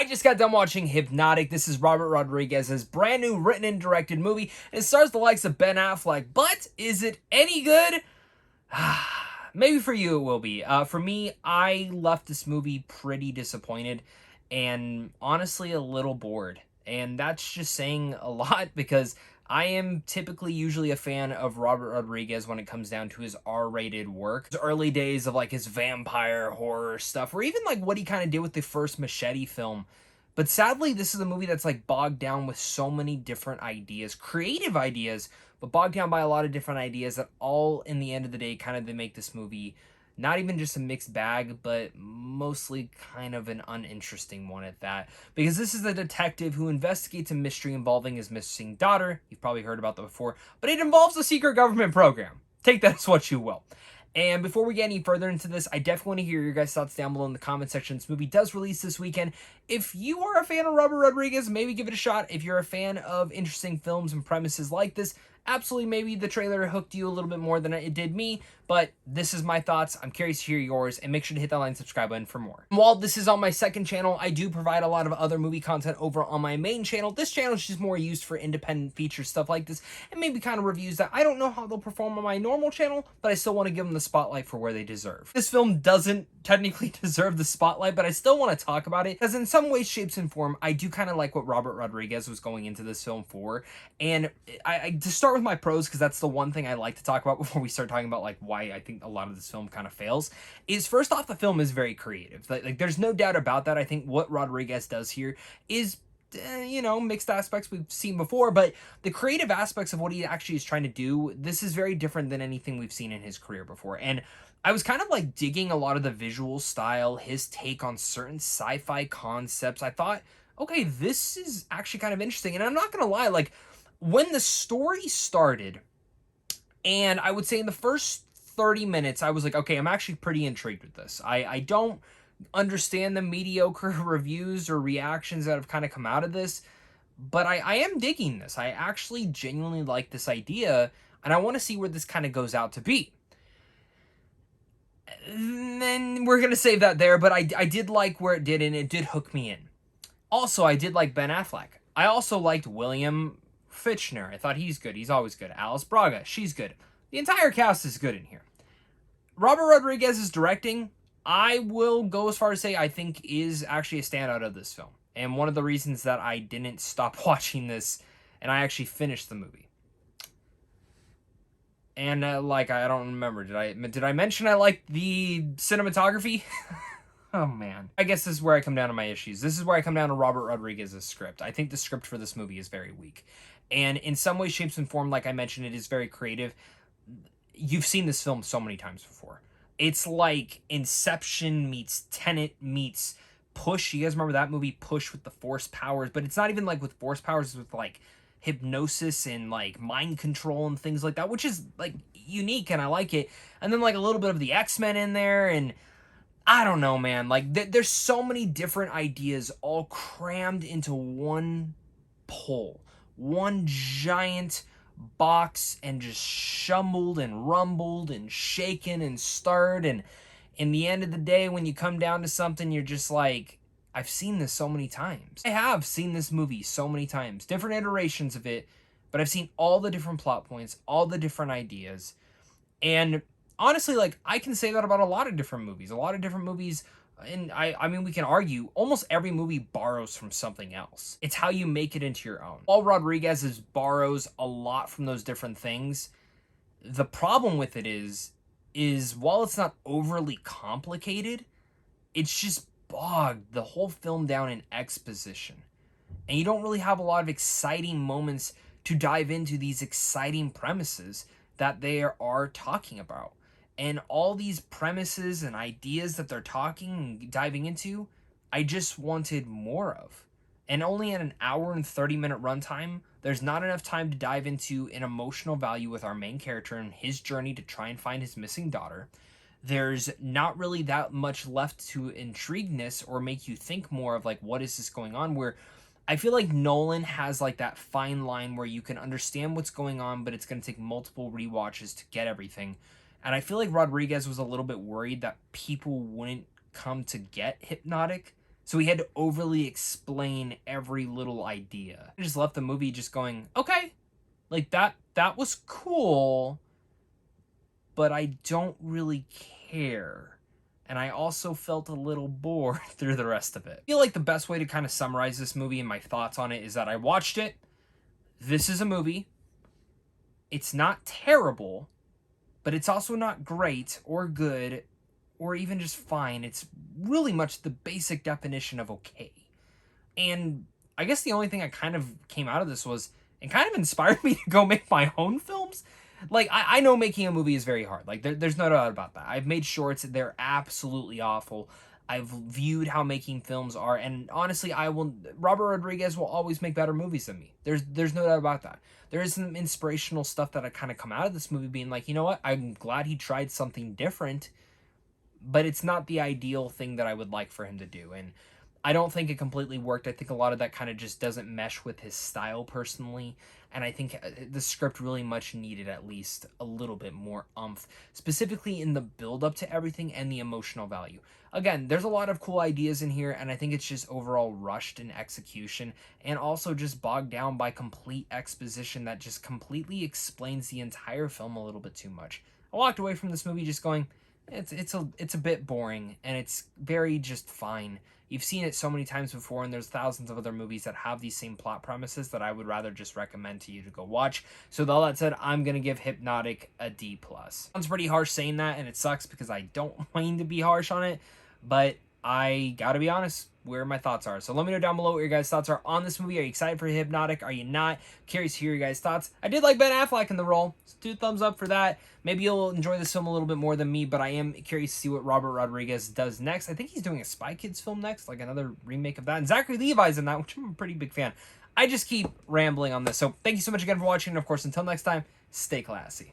I just got done watching Hypnotic. This is Robert Rodriguez's brand new written and directed movie. It stars the likes of Ben Affleck, but is it any good? Maybe for you it will be. For me, I left this movie pretty disappointed and honestly a little bored. And that's just saying a lot because I am typically usually a fan of Robert Rodriguez when it comes down to his R-rated work. The early days of like his vampire horror stuff, or even like what he kind of did with the first Machete film. But sadly, this is a movie that's like bogged down with so many different ideas, creative ideas, but bogged down by a lot of different ideas that all in the end of the day kind of they make this movie not even just a mixed bag, but mostly kind of an uninteresting one at that. Because this is a detective who investigates a mystery involving his missing daughter. You've probably heard about that before, but it involves a secret government program. Take that as what you will. And before we get any further into this, I definitely want to hear your guys' thoughts down below in the comment section. This movie does release this weekend. If you are a fan of Robert Rodriguez, maybe give it a shot. If you're a fan of interesting films and premises like this, absolutely maybe the trailer hooked you a little bit more than it did me, but this is my thoughts. I'm curious to hear yours, and make sure to hit that like and subscribe button for more. And while this is on my second channel, I do provide a lot of other movie content over on my main channel. This channel is just more used for independent feature stuff like this, and maybe kind of reviews that I don't know how they'll perform on my normal channel, but I still want to give them the spotlight for where they deserve. This film doesn't technically deserve the spotlight, but I still want to talk about it, because in some ways, shapes, and form, I do kind of like what Robert Rodriguez was going into this film for, and I to start with my pros, because that's the one thing I like to talk about before we start talking about like why I think a lot of this film kind of fails, is first off, the film is very creative. Like there's no doubt about that. I think what Rodriguez does here is mixed aspects we've seen before, but the creative aspects of what he actually is trying to do, this is very different than anything we've seen in his career before. And I was kind of like digging a lot of the visual style, his take on certain sci-fi concepts. I thought, okay, this is actually kind of interesting. And I'm not gonna lie, like when the story started, and I would say in the first 30 minutes, I was like, okay, I'm actually pretty intrigued with this. I don't understand the mediocre reviews or reactions that have kind of come out of this, but I am digging this. I actually genuinely like this idea, and I want to see where this kind of goes out to be. And then we're going to save that there, but I did like where it did, and it did hook me in. Also, I did like Ben Affleck. I also liked William Fichtner. I thought he's good. He's always good. Alice Braga, she's good. The entire cast is good in here. Robert Rodriguez's directing, I will go as far as say I think is actually a standout of this film. And one of the reasons that I didn't stop watching this and I actually finished the movie. And I don't remember. Did I mention I liked the cinematography? Oh man. I guess this is where I come down to my issues. This is where I come down to Robert Rodriguez's script. I think the script for this movie is very weak. And in some way, shapes, and form, like I mentioned, it is very creative. You've seen this film so many times before. It's like Inception meets Tenet meets Push. You guys remember that movie, Push, with the force powers? But it's not even like with force powers, it's with like hypnosis and like mind control and things like that, which is like unique and I like it. And then like a little bit of the X-Men in there, and I don't know, man. Like there's so many different ideas all crammed into one pole. One giant box, and just shumbled and rumbled and shaken and stirred, and in the end of the day, when you come down to something, you're just like, I've seen this so many times. I have seen this movie so many times, different iterations of it, but I've seen all the different plot points, all the different ideas, and honestly, like, I can say that about a lot of different movies. And I mean, we can argue almost every movie borrows from something else. It's how you make it into your own. All Rodriguez borrows a lot from those different things. The problem with it is while it's not overly complicated, it's just bogged the whole film down in exposition. And you don't really have a lot of exciting moments to dive into these exciting premises that they are talking about. And all these premises and ideas that they're talking and diving into, I just wanted more of. And only at an hour and 30-minute runtime, there's not enough time to dive into an emotional value with our main character and his journey to try and find his missing daughter. There's not really that much left to intrigueness or make you think more of like, what is this going on? Where I feel like Nolan has like that fine line where you can understand what's going on, but it's going to take multiple rewatches to get everything. And I feel like Rodriguez was a little bit worried that people wouldn't come to get Hypnotic, So he had to overly explain every little idea. I just left the movie just going, okay, like that was cool, but I don't really care. And I also felt a little bored through the rest of it. I feel like the best way to kind of summarize this movie and my thoughts on it is that I watched it. This is a movie. It's not terrible, but it's also not great or good or even just fine. It's really much the basic definition of okay. And I guess the only thing I kind of came out of this was it kind of inspired me to go make my own films. Like, I know making a movie is very hard. Like, there's no doubt about that. I've made shorts. They're absolutely awful. I've viewed how making films are. And honestly, Robert Rodriguez will always make better movies than me. There's no doubt about that. There is some inspirational stuff that I kind of come out of this movie being like, you know what? I'm glad he tried something different, but it's not the ideal thing that I would like for him to do. And I don't think it completely worked. I think a lot of that kind of just doesn't mesh with his style personally. And I think the script really much needed at least a little bit more oomph, specifically in the build up to everything and the emotional value. Again, there's a lot of cool ideas in here, and I think it's just overall rushed in execution and also just bogged down by complete exposition that just completely explains the entire film a little bit too much. I walked away from this movie just going, it's a bit boring, and it's very just fine. You've seen it so many times before, and there's thousands of other movies that have these same plot premises that I would rather just recommend to you to go watch. So with all that said, I'm gonna give Hypnotic a D+. Sounds pretty harsh saying that, and it sucks because I don't mean to be harsh on it, but I gotta be honest where my thoughts are. So let me know down below what your guys' thoughts are on this movie. Are you excited for Hypnotic? Are you not? Curious to hear your guys' thoughts. I did like Ben Affleck in the role, so 2 thumbs up for that. Maybe you'll enjoy this film a little bit more than me, but I am curious to see what Robert Rodriguez does next. I think he's doing a Spy Kids film next, like another remake of that. And Zachary Levi's in that, which I'm a pretty big fan. I just keep rambling on this. So thank you so much again for watching. And of course, until next time, stay classy.